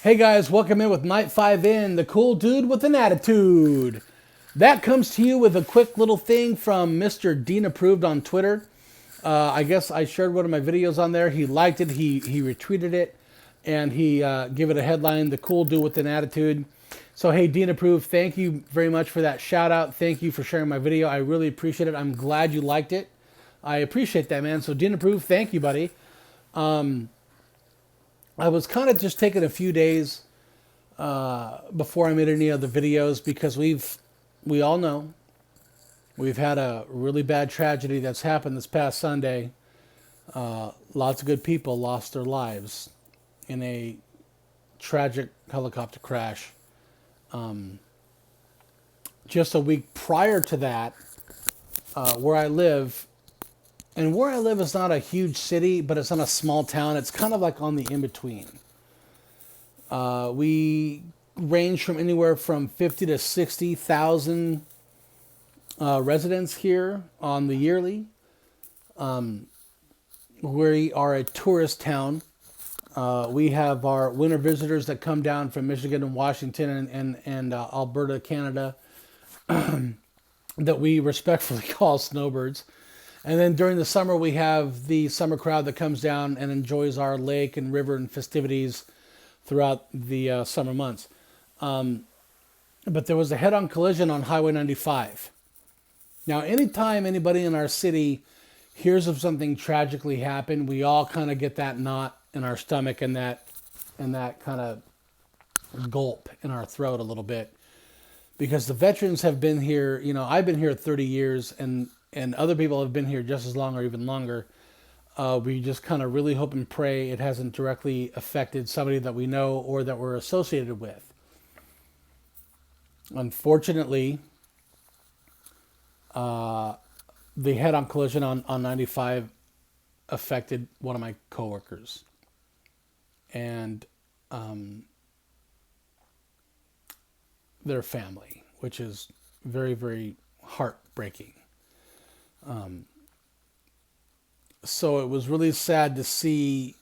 Hey guys, welcome in with Night 5 in, the cool dude with an attitude. That comes to you with a quick little thing from Mr. Dean Approved on Twitter. I guess I shared one of my videos on there. He liked it, he retweeted it, and he gave it a headline, The Cool Dude with an Attitude. So hey, Dean Approved, thank you very much for that shout out. Thank you for sharing my video. I really appreciate it. I'm glad you liked it. I appreciate that, man. So Dean Approved, thank you, buddy. I was kind of just taking a few days before I made any other videos because we all know we've had a really bad tragedy that's happened this past Sunday. Lots of good people lost their lives in a tragic helicopter crash. Just a week prior to that, where I live, and where I live is not a huge city, but it's not a small town. It's kind of like on the in-between. We range from anywhere from 50 to 60,000 residents here on the yearly. We are a tourist town. We have our winter visitors that come down from Michigan and Washington and Alberta, Canada, that we respectfully call snowbirds. And then during the summer, we have the summer crowd that comes down and enjoys our lake and river and festivities throughout the summer months. But there was a head-on collision on Highway 95. Now, anytime anybody in our city hears of something tragically happen, we all kind of get that knot in our stomach and that kind of gulp in our throat a little bit. Because the veterans have been here, I've been here 30 years, and other people have been here just as long or even longer. We just kind of really hope and pray it hasn't directly affected somebody that we know or that we're associated with. Unfortunately, the head-on collision on 95 affected one of my coworkers. And their family, which is very, very heartbreaking. So it was really sad to see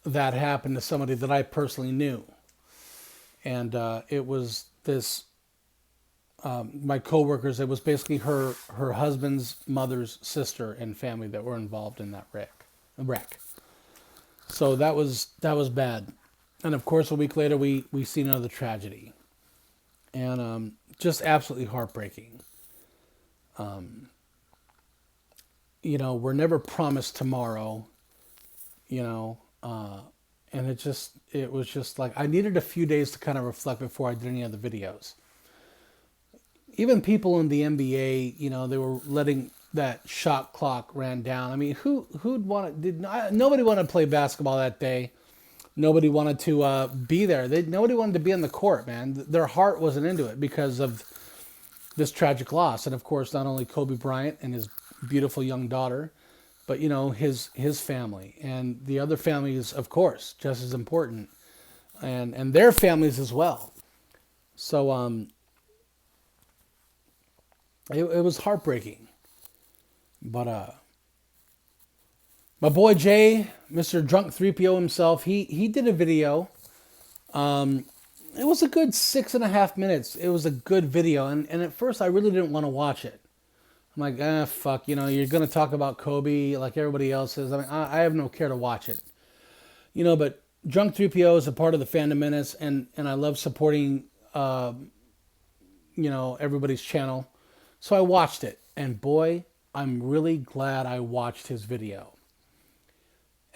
that happen to somebody that I personally knew. And it was this, my coworkers, it was basically her husband's mother's sister and family that were involved in that wreck. So that was bad. And of course, a week later, we see another tragedy. And just absolutely heartbreaking. We're never promised tomorrow, and it was just like, I needed a few days to kind of reflect before I did any other videos. Even people in the NBA, they were letting that shot clock ran down. I mean, nobody wanted to play basketball that day. Nobody wanted to be there. Nobody wanted to be on the court, man. Their heart wasn't into it because of this tragic loss. And of course, not only Kobe Bryant and his beautiful young daughter, but his family and the other families, of course, just as important, and their families as well. So it was heartbreaking. But my boy Jay, Mr. Drunk 3PO himself, he did a video. It was a good 6.5 minutes. It was a good video, and at first I really didn't want to watch it. I'm like, fuck, you're going to talk about Kobe like everybody else is. I mean, I have no care to watch it. But Drunk 3PO is a part of the Fandom Menace, and I love supporting, everybody's channel. So I watched it, and boy, I'm really glad I watched his video.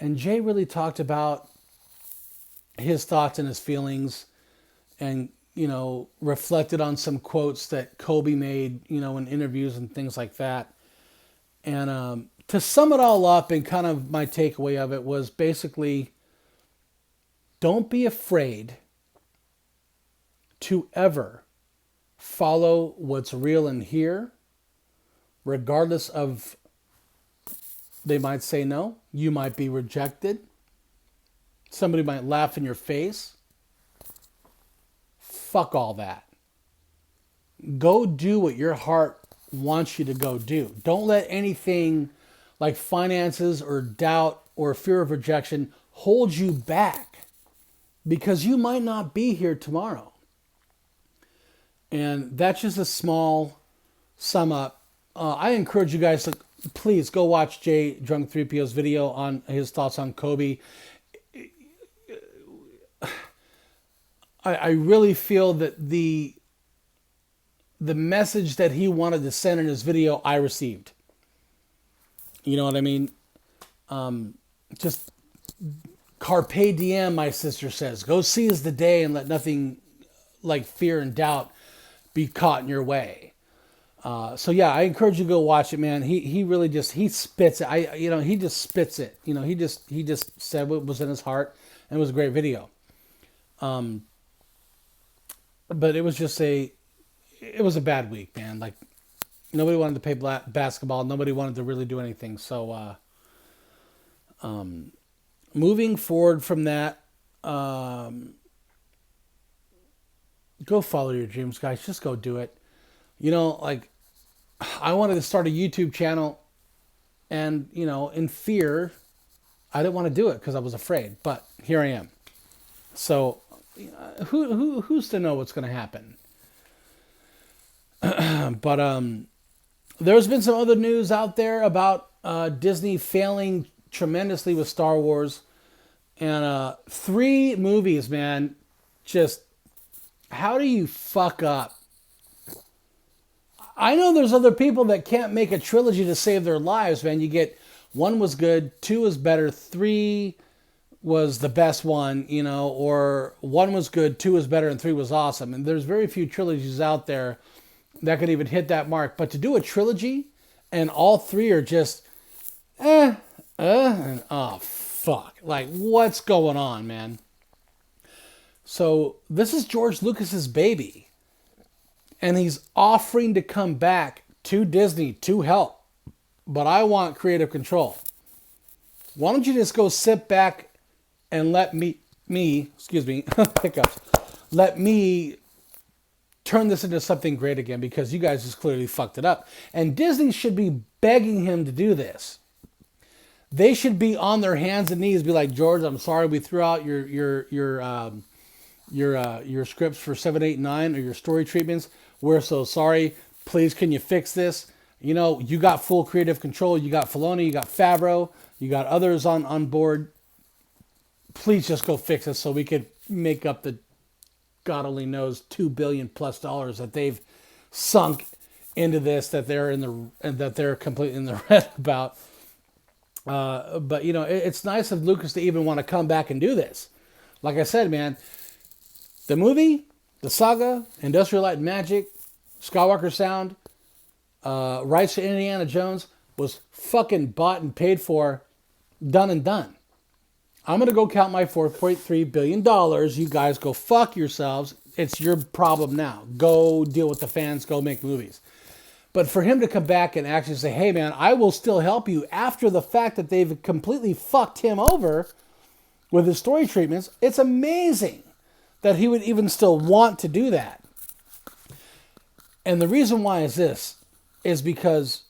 And Jay really talked about his thoughts and his feelings, and reflected on some quotes that Kobe made, in interviews and things like that. And to sum it all up, and kind of my takeaway of it was basically, don't be afraid to ever follow what's real in here, regardless of, they might say no, you might be rejected, somebody might laugh in your face. Fuck all that. Go do what your heart wants you to go do. Don't let anything like finances or doubt or fear of rejection hold you back. because you might not be here tomorrow. And that's just a small sum up. I encourage you guys to please go watch Jay Drunk 3PO's video on his thoughts on Kobe. I really feel that the message that he wanted to send in his video, I received. You know what I mean? Just carpe diem, my sister says. Go seize the day and let nothing like fear and doubt be caught in your way. So yeah, I encourage you to go watch it, man. He really just, he spits it. He just spits it. He just said what was in his heart, and it was a great video. But it was just it was a bad week, man. Like, nobody wanted to play basketball. Nobody wanted to really do anything. So, moving forward from that, go follow your dreams, guys. Just go do it. Like, I wanted to start a YouTube channel, and, in fear, I didn't want to do it because I was afraid. But here I am. So, who's to know what's going to happen? But there's been some other news out there about Disney failing tremendously with Star Wars, and 3 movies, man. Just how do you fuck up? I know there's other people that can't make a trilogy to save their lives, man. You get 1 was good, 2 was better, 3 was the best one, or 1 was good, 2 was better, and 3 was awesome. And there's very few trilogies out there that could even hit that mark. But to do a trilogy and all 3 are just, and oh, fuck. Like, what's going on, man? So this is George Lucas's baby. And he's offering to come back to Disney to help. But I want creative control. Why don't you just go sit back and let me, hiccups, let me turn this into something great again, because you guys just clearly fucked it up. And Disney should be begging him to do this. They should be on their hands and knees, be like, George, I'm sorry we threw out your scripts for 7, 8, 9, or your story treatments. We're so sorry. Please, can you fix this? You got full creative control. You got Filoni, you got Favreau, you got others on board. Please just go fix it so we could make up the God only knows $2 billion plus that they've sunk into this, that they're completely in the red about. But it's nice of Lucas to even want to come back and do this. Like I said, man, the movie, the saga, Industrial Light and Magic, Skywalker Sound, rights to Indiana Jones was fucking bought and paid for, done and done. I'm going to go count my $4.3 billion. You guys go fuck yourselves. It's your problem now. Go deal with the fans. Go make movies. But for him to come back and actually say, hey, man, I will still help you after the fact that they've completely fucked him over with his story treatments, it's amazing that he would even still want to do that. And the reason why is this, is because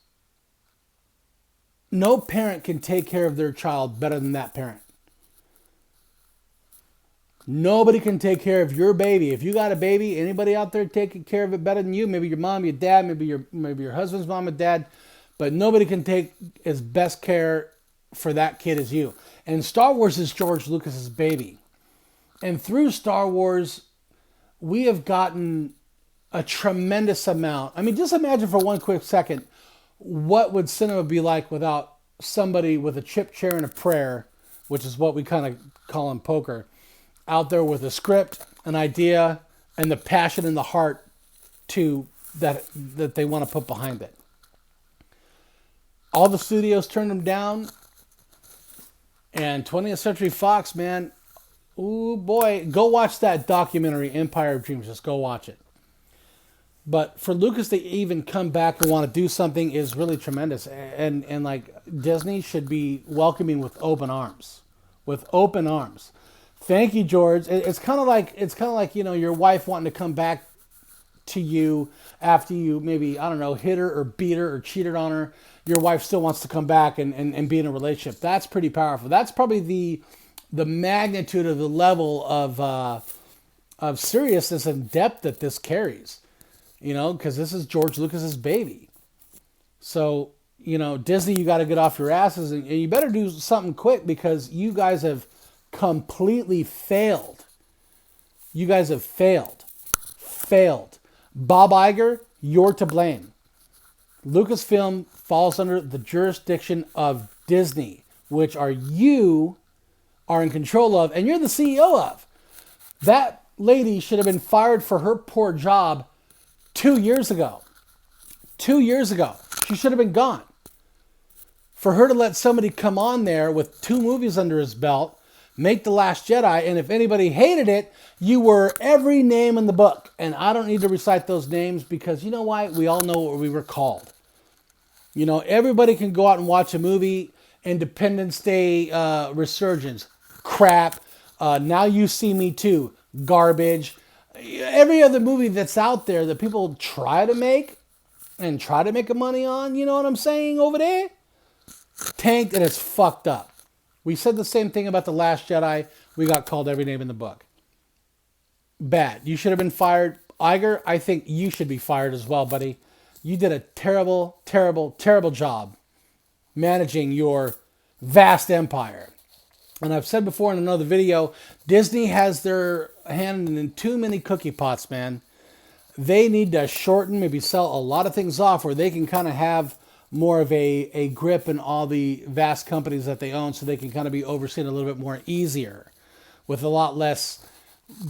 no parent can take care of their child better than that parent. Nobody can take care of your baby. If you got a baby, anybody out there taking care of it better than you? Maybe your mom, your dad, maybe your husband's mom and dad, but nobody can take as best care for that kid as you. And Star Wars is George Lucas's baby. And through Star Wars, we have gotten a tremendous amount. I mean, just imagine for one quick second, what would cinema be like without somebody with a chip chair and a prayer, which is what we kind of call in poker, out there with a script, an idea, and the passion and the heart to that they want to put behind it. All the studios turned them down, and 20th Century Fox, man, ooh boy, go watch that documentary, Empire of Dreams. Just go watch it. But for Lucas to even come back and want to do something is really tremendous, and like Disney should be welcoming with open arms, Thank you, George. It's kind of like your wife wanting to come back to you after you maybe, I don't know, hit her or beat her or cheated on her. Your wife still wants to come back and be in a relationship. That's pretty powerful. That's probably the magnitude of the level of seriousness and depth that this carries. Because this is George Lucas's baby. So, Disney, you got to get off your asses, and you better do something quick, because you guys have completely failed. You guys have failed. Failed. Bob Iger, you're to blame. Lucasfilm falls under the jurisdiction of Disney, which you are in control of, and you're the CEO of. That lady should have been fired for her poor job 2 years ago. 2 years ago. She should have been gone. For her to let somebody come on there with 2 movies under his belt, make The Last Jedi, and if anybody hated it, you were every name in the book. And I don't need to recite those names, because you know why? We all know what we were called. Everybody can go out and watch a movie. Independence Day Resurgence, crap. Now You See Me Too, garbage. Every other movie that's out there that people try to make and try to make a money on, you know what I'm saying, over there? Tanked, and it's fucked up. We said the same thing about The Last Jedi. We got called every name in the book. Bad. You should have been fired. Iger, I think you should be fired as well, buddy. You did a terrible, terrible, terrible job managing your vast empire. And I've said before in another video, Disney has their hand in too many cookie pots, man. They need to shorten, maybe sell a lot of things off, where they can kind of have more of a grip in all the vast companies that they own, so they can kind of be overseen a little bit more easier with a lot less.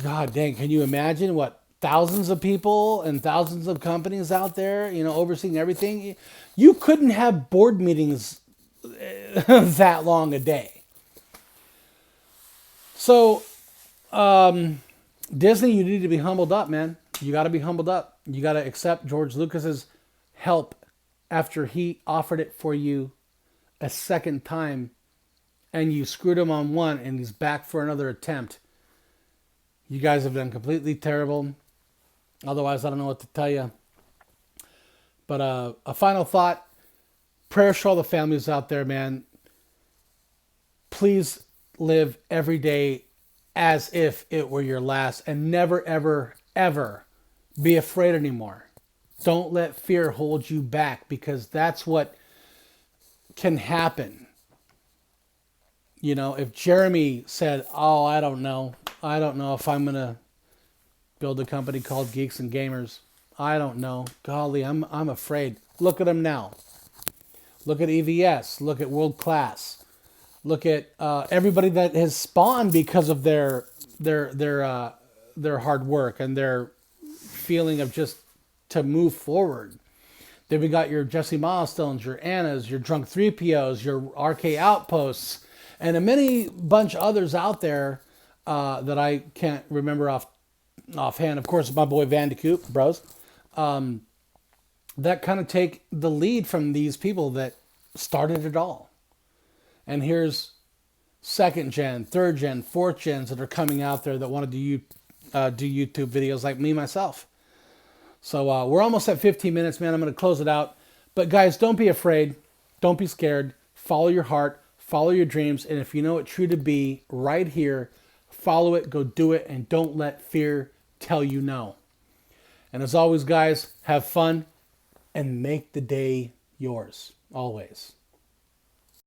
God dang, can you imagine what thousands of people and thousands of companies out there, overseeing everything? You couldn't have board meetings that long a day. So, Disney, you need to be humbled up, man. You got to be humbled up. You got to accept George Lucas's help after he offered it for you a second time, and you screwed him on one, and he's back for another attempt. You guys have done completely terrible. Otherwise, I don't know what to tell you. But a final thought. Prayers for all the families out there, man. Please live every day as if it were your last, and never, ever, ever be afraid anymore. Don't let fear hold you back, because that's what can happen. If Jeremy said, oh, I don't know if I'm going to build a company called Geeks and Gamers. I don't know. Golly, I'm afraid. Look at him now. Look at EVS. Look at World Class. Look at everybody that has spawned because of their hard work and their feeling of just to move forward. Then we got your Jesse Milestones, your Annas, your Drunk 3POs, your RK Outposts, and a many bunch others out there that I can't remember offhand. Of course, my boy Vandecoop, bros. That kind of take the lead from these people that started it all. And here's 2nd gen, 3rd gen, 4th gens that are coming out there that want to do YouTube videos like me, myself. So we're almost at 15 minutes, man. I'm going to close it out. But guys, don't be afraid. Don't be scared. Follow your heart. Follow your dreams. And if you know it true to be right here, follow it, go do it, and don't let fear tell you no. And as always, guys, have fun and make the day yours. Always.